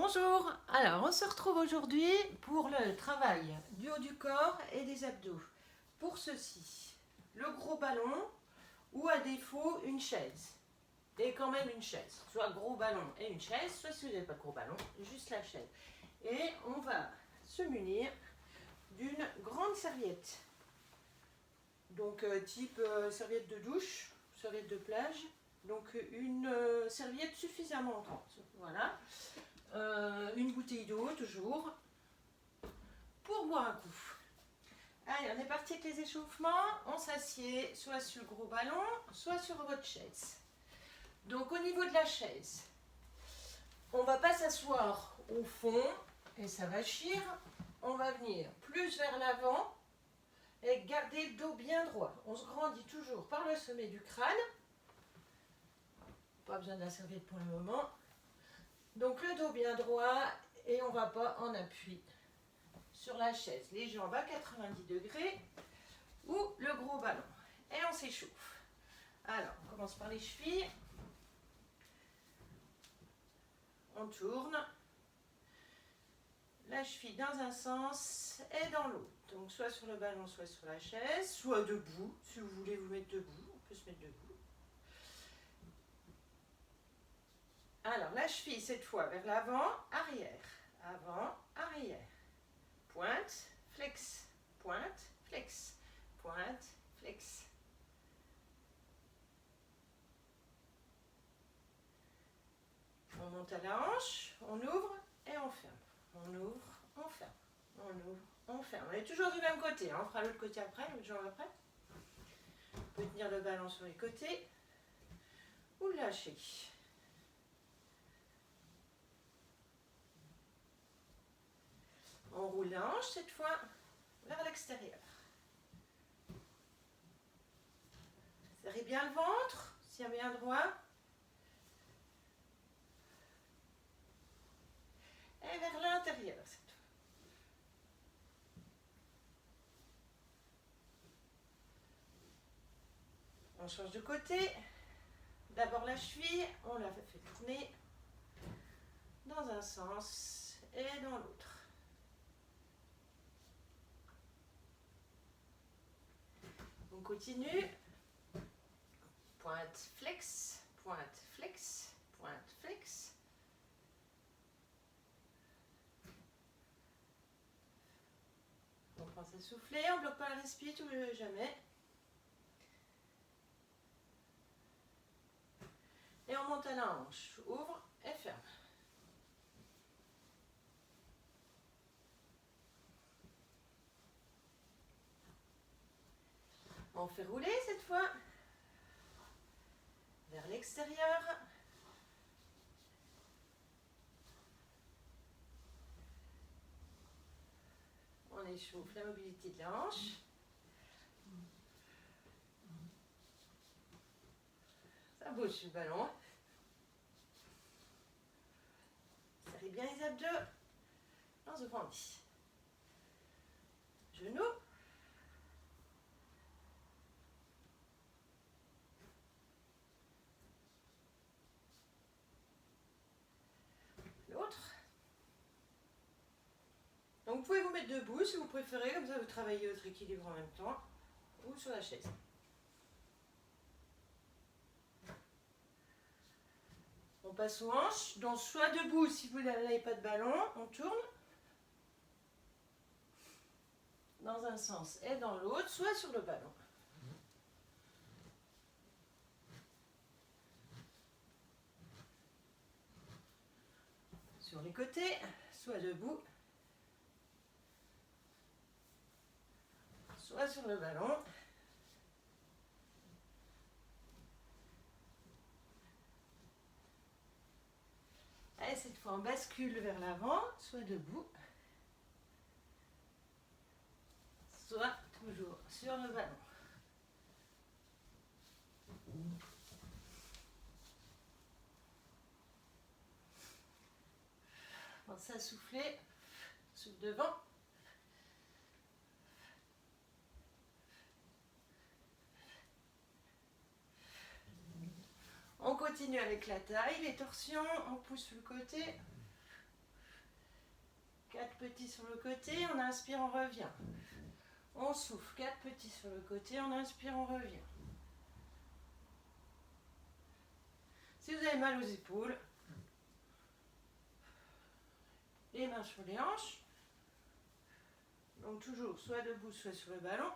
Bonjour, alors on se retrouve aujourd'hui pour le travail du haut du corps et des abdos. Pour ceci, le gros ballon ou à défaut une chaise. Et quand même une chaise, soit gros ballon et une chaise, soit si vous n'avez pas de gros ballon, juste la chaise. Et on va se munir d'une grande serviette. Donc type serviette de douche, serviette de plage. Donc une serviette suffisamment grande. Voilà. Une bouteille d'eau toujours pour boire un coup. Allez, on est parti avec les échauffements. On s'assied soit sur le gros ballon, soit sur votre chaise. Donc au niveau de la chaise, on ne va pas s'asseoir au fond et ça va chier. On va venir plus vers l'avant et garder le dos bien droit. On se grandit toujours par le sommet du crâne. Pas besoin de la serviette pour le moment. Donc le dos bien droit et on ne va pas en appui sur la chaise. Les jambes à 90 degrés ou le gros ballon. Et on s'échauffe. Alors, on commence par les chevilles. On tourne. La cheville dans un sens et dans l'autre. Donc soit sur le ballon, soit sur la chaise, soit debout. Si vous voulez vous mettre debout, on peut se mettre debout. Alors, la cheville, cette fois, vers l'avant, arrière. Avant, arrière. Pointe, flex. Pointe, flex. Pointe, flex. On monte à la hanche, on ouvre et on ferme. On ouvre, on ferme. On ouvre, on ferme. On est toujours du même côté. Hein. On fera l'autre côté après, l'autre jambe après. On peut tenir le ballon sur les côtés ou le lâcher. On roule la hanche cette fois vers l'extérieur. Serrez bien le ventre, tient bien droit. Et vers l'intérieur cette fois. On change de côté. D'abord la cheville, on la fait tourner dans un sens et dans l'autre. On continue. Pointe, flex, pointe, flex, pointe, flex. On pense à souffler, on ne bloque pas la respiration jamais. Et on monte à la hanche. Ouvre et ferme. On fait rouler cette fois vers l'extérieur. On échauffe la mobilité de la hanche. Ça bouge sur le ballon. Serrez bien les abdos. On se grandit. Genoux. L'autre. Donc vous pouvez vous mettre debout si vous préférez, comme ça vous travaillez votre équilibre en même temps, ou sur la chaise. On passe aux hanches, donc soit debout si vous n'avez pas de ballon, on tourne dans un sens et dans l'autre, soit sur le ballon. Sur les côtés, soit debout, soit sur le ballon. Et cette fois, on bascule vers l'avant, soit debout, soit toujours sur le ballon. Pensez à souffler, souffle devant. On continue avec la taille, les torsions, on pousse sur le côté. petits sur le côté, on inspire, on revient. On souffle, 4 petits sur le côté, on inspire, on revient. Si vous avez mal aux épaules, les mains sur les hanches, donc toujours soit debout, soit sur le ballon.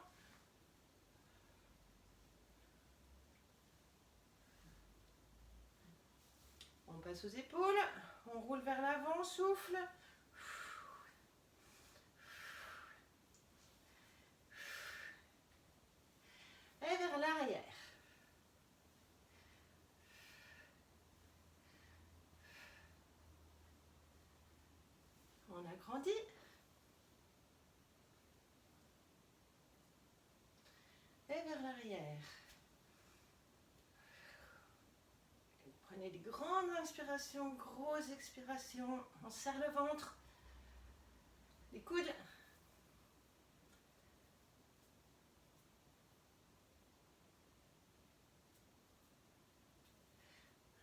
On passe aux épaules, on roule vers l'avant, on souffle. Et vers l'arrière. On agrandit. Et vers l'arrière. Prenez des grandes inspirations, grosses expirations. On serre le ventre. Les coudes.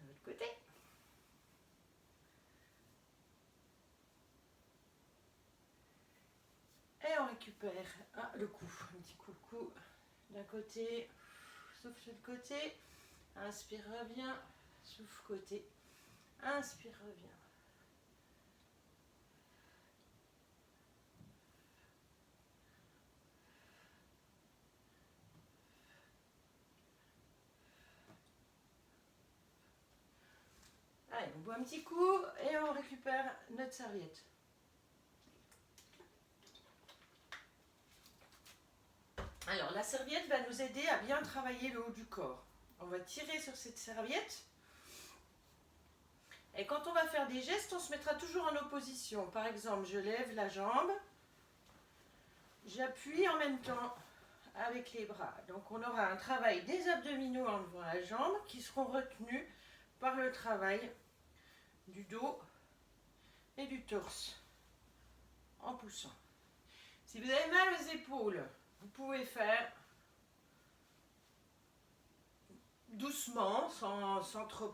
De l'autre côté. Et on récupère le cou. Un petit coucou d'un côté. Souffle de côté. Inspire, revient. Souffle côté. Inspire, revient. Allez, on boit un petit coup et on récupère notre serviette. Alors, la serviette va nous aider à bien travailler le haut du corps. On va tirer sur cette serviette. Et quand on va faire des gestes, on se mettra toujours en opposition. Par exemple, je lève la jambe. J'appuie en même temps avec les bras. Donc, on aura un travail des abdominaux en levant la jambe qui seront retenus par le travail du dos et du torse en poussant. Si vous avez mal aux épaules, vous pouvez faire doucement, sans trop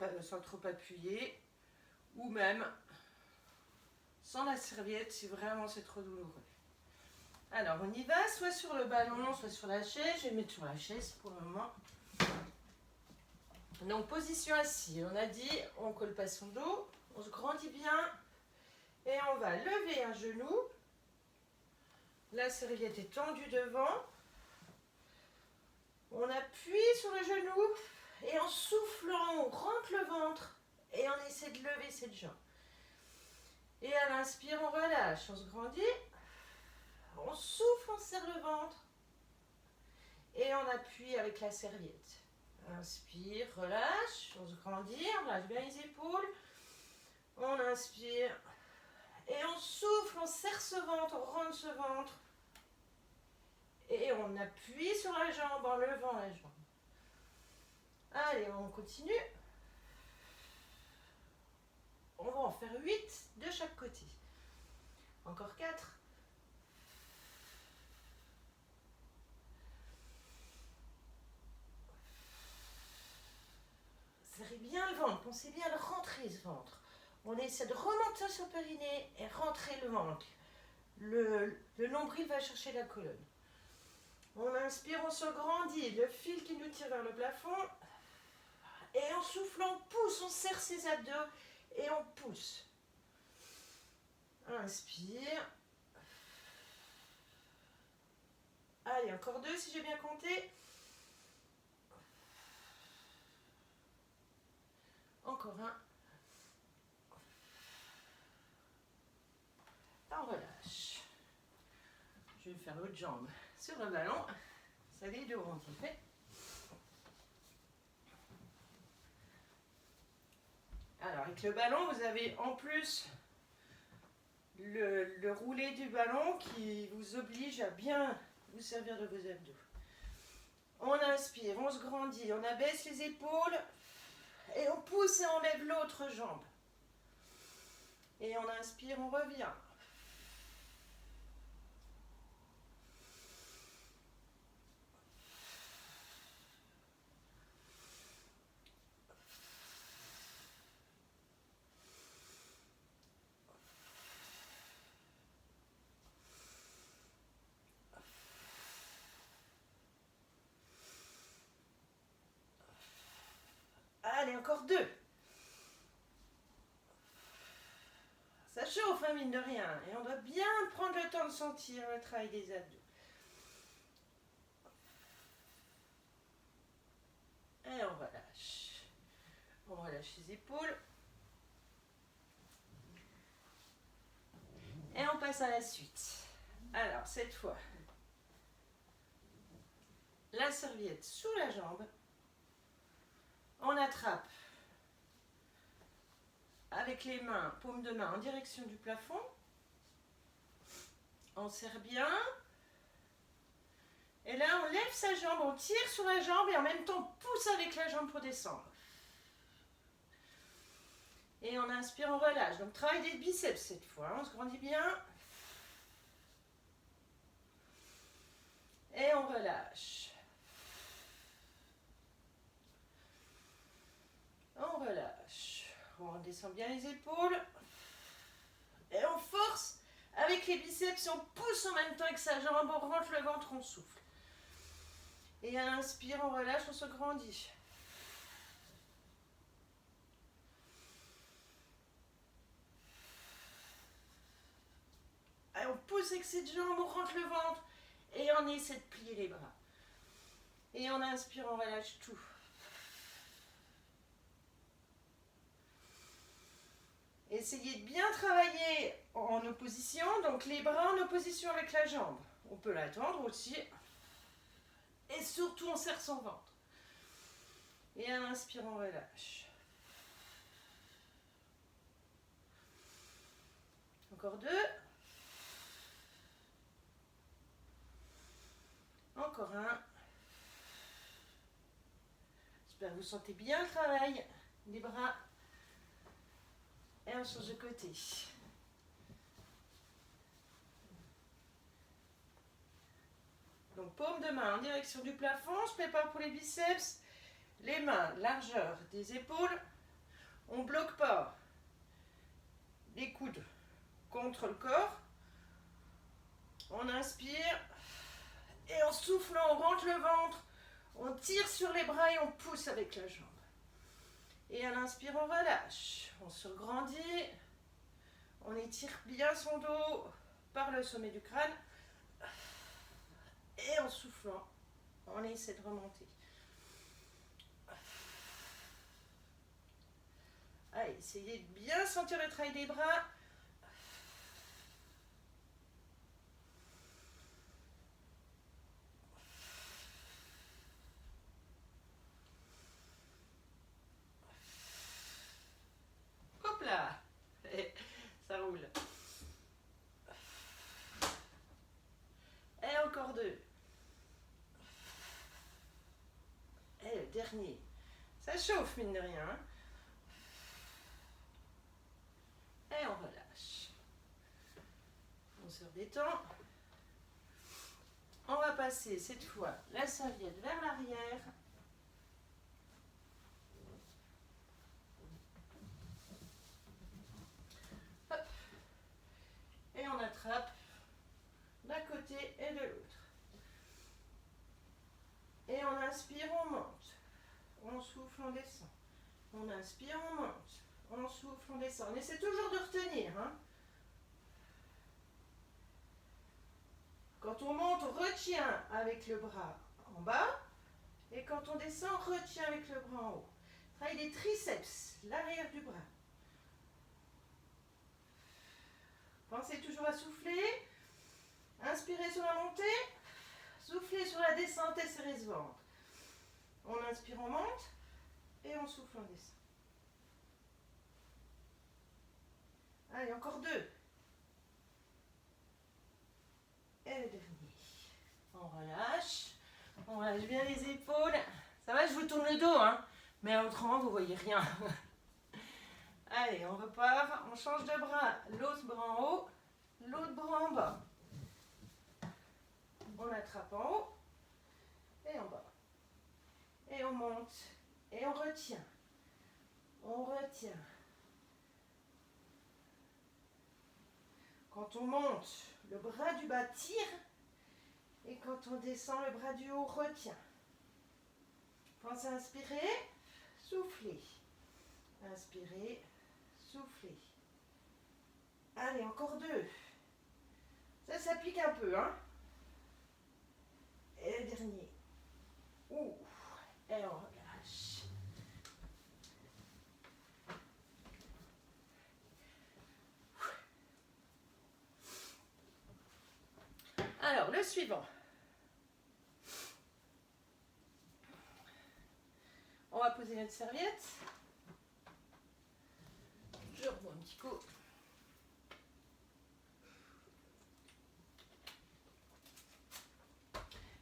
appuyer, ou même sans la serviette si vraiment c'est trop douloureux. Alors on y va, soit sur le ballon, soit sur la chaise. Je vais mettre sur la chaise pour le moment. Donc position assise, on a dit on colle pas son dos, on se grandit bien et on va lever un genou. La serviette est tendue devant. On appuie sur le genou et en soufflant, on rentre le ventre et on essaie de lever cette jambe. Et à l'inspire, on relâche, on se grandit. On souffle, on serre le ventre et on appuie avec la serviette. Inspire, relâche, on se grandit, on relâche bien les épaules. On inspire et on souffle, on serre ce ventre, on rentre ce ventre. Et on appuie sur la jambe en levant la jambe. Allez, on continue. On va en faire 8 de chaque côté. Encore 4. Serrez bien le ventre, pensez bien à le rentrer ce ventre. On essaie de remonter sur le périnée et rentrer le ventre. Le nombril va chercher la colonne. On inspire, on se grandit, le fil qui nous tire vers le plafond. Et en soufflant, on pousse, on serre ses abdos et on pousse. Inspire. Allez, encore 2 si j'ai bien compté. Encore un. On relâche. Je vais faire l'autre jambe sur le ballon. Ça les deux auront été fait. Alors, avec le ballon, vous avez en plus le roulet du ballon qui vous oblige à bien vous servir de vos abdos. On inspire, on se grandit, on abaisse les épaules et on pousse et on lève l'autre jambe. Et on inspire, on revient. Allez, encore 2. Ça chauffe, hein, mine de rien. Et on doit bien prendre le temps de sentir le travail des abdos. Et on relâche. On relâche les épaules. Et on passe à la suite. Alors, cette fois, la serviette sous la jambe. On attrape avec les mains, paume de main en direction du plafond. On serre bien. Et là, on lève sa jambe, on tire sur la jambe et en même temps, on pousse avec la jambe pour descendre. Et on inspire, on relâche. Donc, travail des biceps cette fois. On se grandit bien. Et on relâche. On relâche. On descend bien les épaules. Et on force avec les biceps. On pousse en même temps avec sa jambe. On rentre le ventre, on souffle. Et à l'inspire, on relâche, on se grandit. Et on pousse avec cette jambe, on rentre le ventre. Et on essaie de plier les bras. Et on inspire, on relâche tout. Essayez de bien travailler en opposition, donc les bras en opposition avec la jambe. On peut l'attendre aussi. Et surtout, on serre son ventre. Et à l'inspire, on relâche. Encore 2. Encore 1. J'espère que vous sentez bien le travail des bras. Et on change de côté. Donc paume de main en direction du plafond. On se prépare pour les biceps. Les mains, largeur des épaules. On ne bloque pas les coudes contre le corps. On inspire. Et en soufflant, on rentre le ventre. On tire sur les bras et on pousse avec la jambe. Et à l'inspire, on relâche. On se grandit. On étire bien son dos par le sommet du crâne. Et en soufflant, on essaie de remonter. Allez, essayez de bien sentir le travail des bras. Hop là, ça roule. Et encore 2. Et le dernier. Ça chauffe, mine de rien. Et on relâche. On se redétend. On va passer cette fois la serviette vers l'arrière. Hop. Et on attrape d'un côté et de l'autre. Et on inspire, on monte. On souffle, on descend. On inspire, on monte. On souffle, on descend. On essaie toujours de retenir. Hein. Quand on monte, on retient avec le bras en bas. Et quand on descend, on retient avec le bras en haut. Travaille des triceps, l'arrière du bras. Pensez toujours à souffler. Inspirez sur la montée. Soufflez sur la descente et serrez ce ventre. On inspire, on monte. Et on souffle, on descend. Allez, encore 2. Et le dernier. On relâche. On relâche bien les épaules. Ça va, je vous tourne le dos, hein. Mais autrement, vous voyez rien. Allez, on repart. On change de bras. L'autre bras en haut. L'autre bras en bas. On attrape en haut. Et en bas. Et on monte. Et on retient. On retient. Quand on monte, le bras du bas tire. Et quand on descend, le bras du haut retient. Pensez à inspirer. Soufflez. Inspirez, soufflez. Allez, encore 2. Ça pique un peu, hein. Et le dernier. Ouh. Et on relâche. Alors, le suivant. On va poser notre serviette. Je revois un petit coup.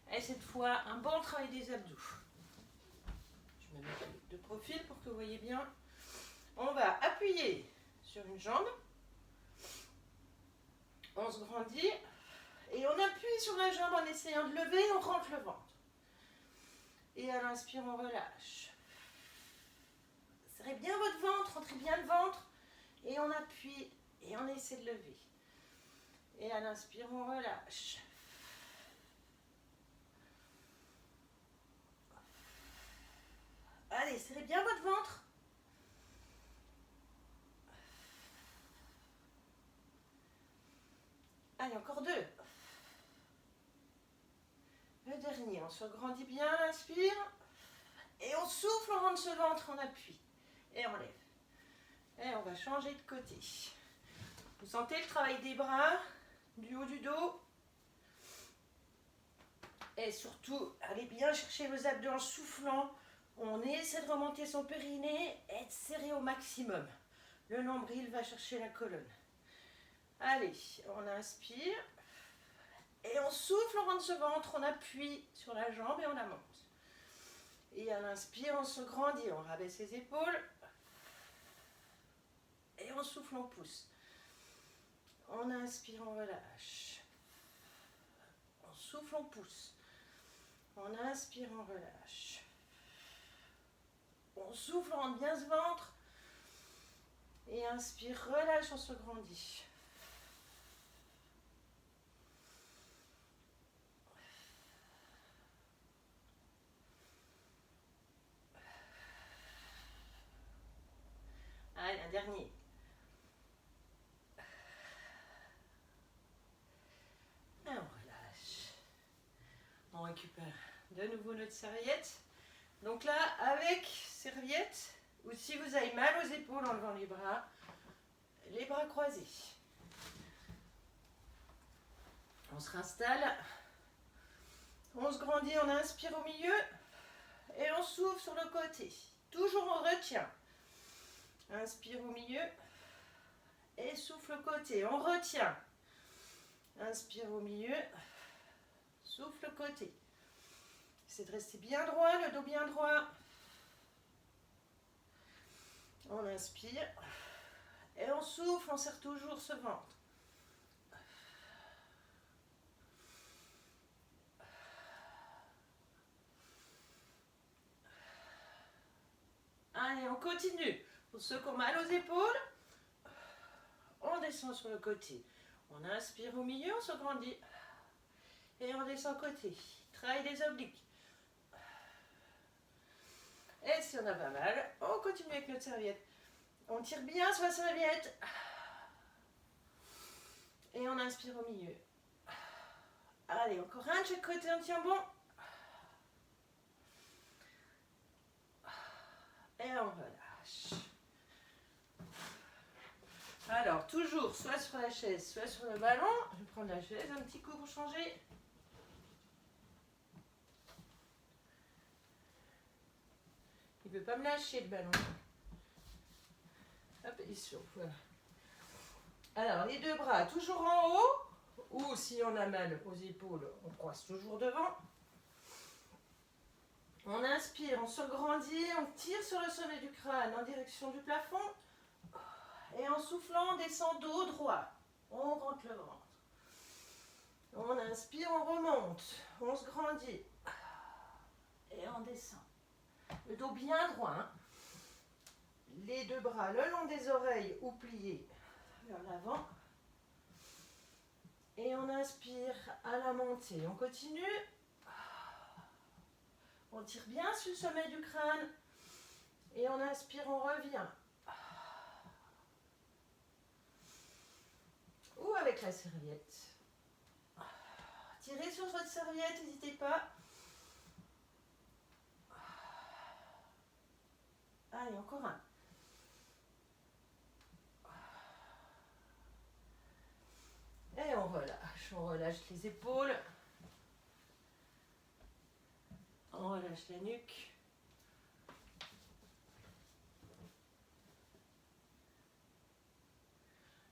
Et cette fois, un bon travail des abdos. Je me mets de profil pour que vous voyez bien. On va appuyer sur une jambe. On se grandit. Et on appuie sur la jambe en essayant de lever. On rentre le ventre. Et à l'inspire, on relâche. Serrez bien votre ventre. Rentrez bien le ventre. Et on appuie. Et on essaie de lever. Et à l'inspire, on relâche. Allez, serrez bien votre ventre. Allez, encore 2. Le dernier, on se grandit bien, on inspire. Et on souffle, on rentre ce ventre, on appuie. Et on lève. Et on va changer de côté. Vous sentez le travail des bras, du haut du dos. Et surtout, allez bien chercher vos abdos en soufflant. On essaie de remonter son périnée et de serrer au maximum. Le nombril va chercher la colonne. Allez, on inspire. Et on souffle, on rentre ce ventre, on appuie sur la jambe et on la monte. Et à l'inspire, on se grandit, on rabaisse les épaules. Et on souffle, on pousse. On inspire, on relâche. On souffle, on pousse. On inspire, on relâche. On souffle, on rentre bien ce ventre. Et inspire, relâche, on se grandit. Allez, un dernier. Et on relâche. On récupère de nouveau notre serviette. Donc là, avec serviette, ou si vous avez mal aux épaules en levant les bras croisés. On se réinstalle. On se grandit, on inspire au milieu. Et on souffle sur le côté. Toujours on retient. Inspire au milieu. Et souffle au côté. On retient. Inspire au milieu. Souffle au côté. C'est de rester bien droit, le dos bien droit. On inspire. Et on souffle, on serre toujours ce ventre. Allez, on continue. Pour ceux qui ont mal aux épaules, on descend sur le côté. On inspire au milieu, on se grandit. Et on descend côté. Travail des obliques. Et si on a pas mal, on continue avec notre serviette. On tire bien sur la serviette. Et on inspire au milieu. Allez, encore un de chaque côté, on tient bon. Et on relâche. Alors, toujours soit sur la chaise, soit sur le ballon. Je vais prendre la chaise, un petit coup pour changer. Il ne veut pas me lâcher le ballon. Hop, il souffle. Voilà. Alors, les deux bras toujours en haut. Ou si on a mal aux épaules, on croise toujours devant. On inspire, on se grandit, on tire sur le sommet du crâne en direction du plafond. Et en soufflant, on descend dos droit. On rentre le ventre. On inspire, on remonte. On se grandit. Et on descend. Le dos bien droit. Hein. Les deux bras le long des oreilles ou pliés vers l'avant. Et on inspire à la montée. On continue. On tire bien sur le sommet du crâne. Et on inspire, on revient. avec la serviette. Tirez sur votre serviette, n'hésitez pas. Allez, encore un. Et on relâche les épaules. On relâche la nuque.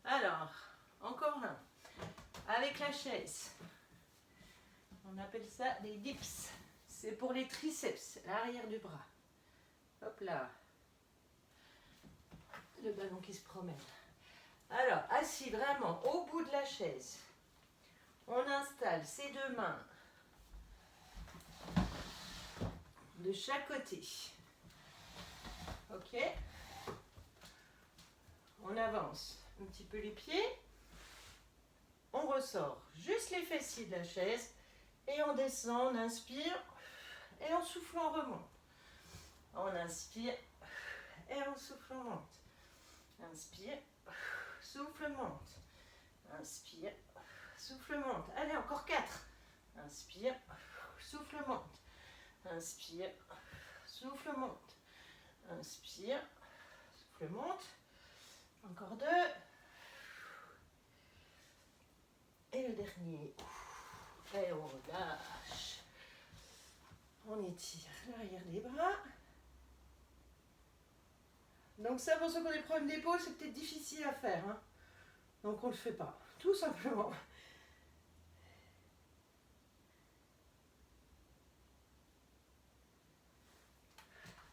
Alors, encore un. Avec la chaise. On appelle ça les dips. C'est pour les triceps, l'arrière du bras. Hop là. Le ballon qui se promène. Alors, assis vraiment au bout de la chaise. On installe ses deux mains de chaque côté. Ok. On avance un petit peu les pieds. On ressort juste les fessiers de la chaise. Et on descend, on inspire. Et en soufflant, on remonte. On inspire. Et on souffle, on monte. Inspire. Souffle, monte. Inspire. Souffle, monte. Allez, encore 4. Inspire. Souffle, monte. Inspire. Souffle, monte. Inspire. Souffle, monte. Encore 2. Et le dernier. Et on relâche. On étire l'arrière des bras. Donc ça, pour ceux qui ont des problèmes d'épaule, c'est peut-être difficile à faire. Hein. Donc on ne le fait pas, tout simplement.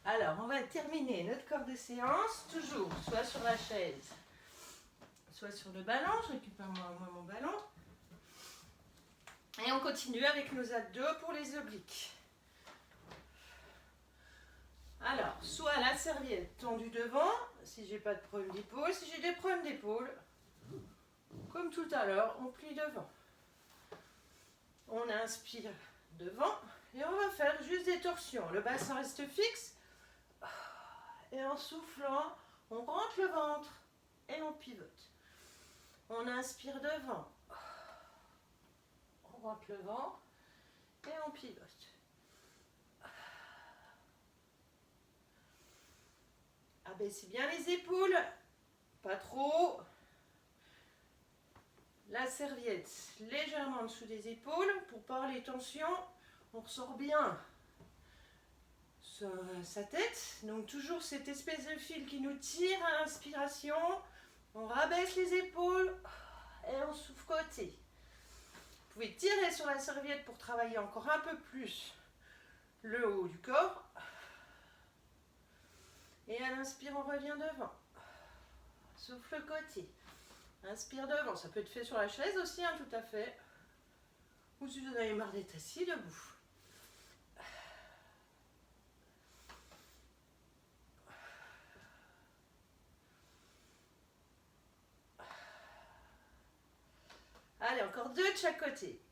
Alors, on va terminer notre corps de séance, toujours soit sur la chaise, soit sur le ballon. Je récupère moi mon ballon. Et on continue avec nos abdos pour les obliques. Alors, soit la serviette tendue devant, si j'ai pas de problème d'épaule. Si j'ai des problèmes d'épaule, comme tout à l'heure, on plie devant. On inspire devant et on va faire juste des torsions. Le bassin reste fixe. Et en soufflant, on rentre le ventre et on pivote. On inspire devant. On rentre le ventre et on pivote. Abaissez bien les épaules, pas trop. La serviette légèrement en dessous des épaules pour pas les tensions. On ressort bien sa tête. Donc toujours cette espèce de fil qui nous tire à l'inspiration. On rabaisse les épaules et on souffle côté. Vous pouvez tirer sur la serviette pour travailler encore un peu plus le haut du corps. Et à l'inspire, on revient devant. Souffle côté. Inspire devant. Ça peut être fait sur la chaise aussi, hein, tout à fait. Ou si vous en avez marre d'être assis, debout. Allez, encore 2 de chaque côté.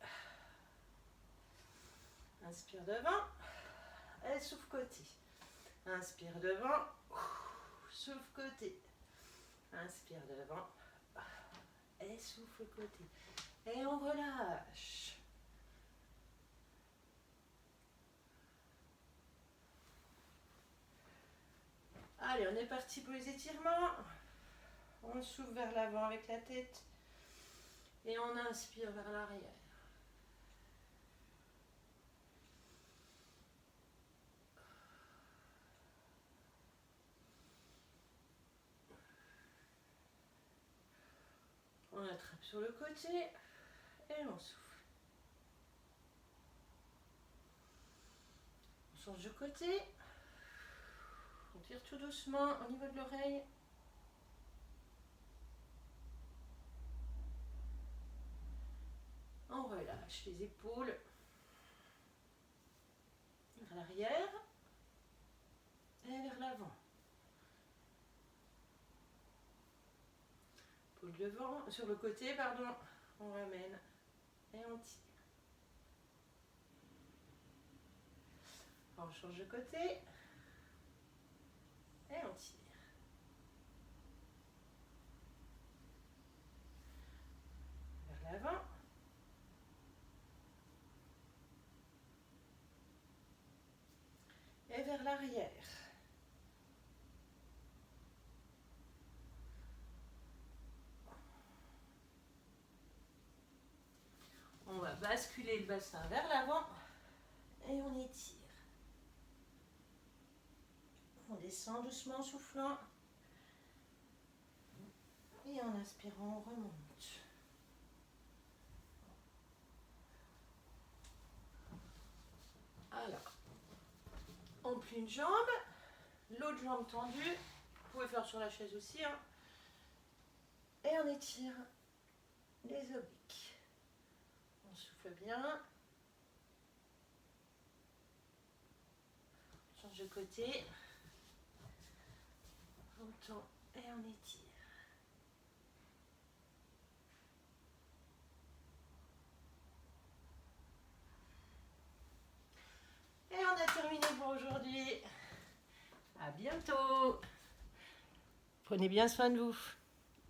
Inspire devant. Et souffle côté. Inspire devant. Souffle côté. Inspire devant. Et souffle côté. Et on relâche. Allez, on est parti pour les étirements. On souffle vers l'avant avec la tête. Et on inspire vers l'arrière. On attrape sur le côté et on souffle. On change de côté. On tire tout doucement au niveau de l'oreille. On relâche les épaules vers l'arrière et vers l'avant. Épaule devant, sur le côté, pardon. On ramène et on tire. On change de côté et on tire. vers l'arrière. On va basculer le bassin vers l'avant et on étire. On descend doucement en soufflant et en inspirant, on remonte. Alors, on plie une jambe, l'autre jambe tendue. Vous pouvez faire sur la chaise aussi, hein. Et on étire les obliques. On souffle bien. On change de côté. On tend et on étire. Et on a terminé pour aujourd'hui. À bientôt. Prenez bien soin de vous.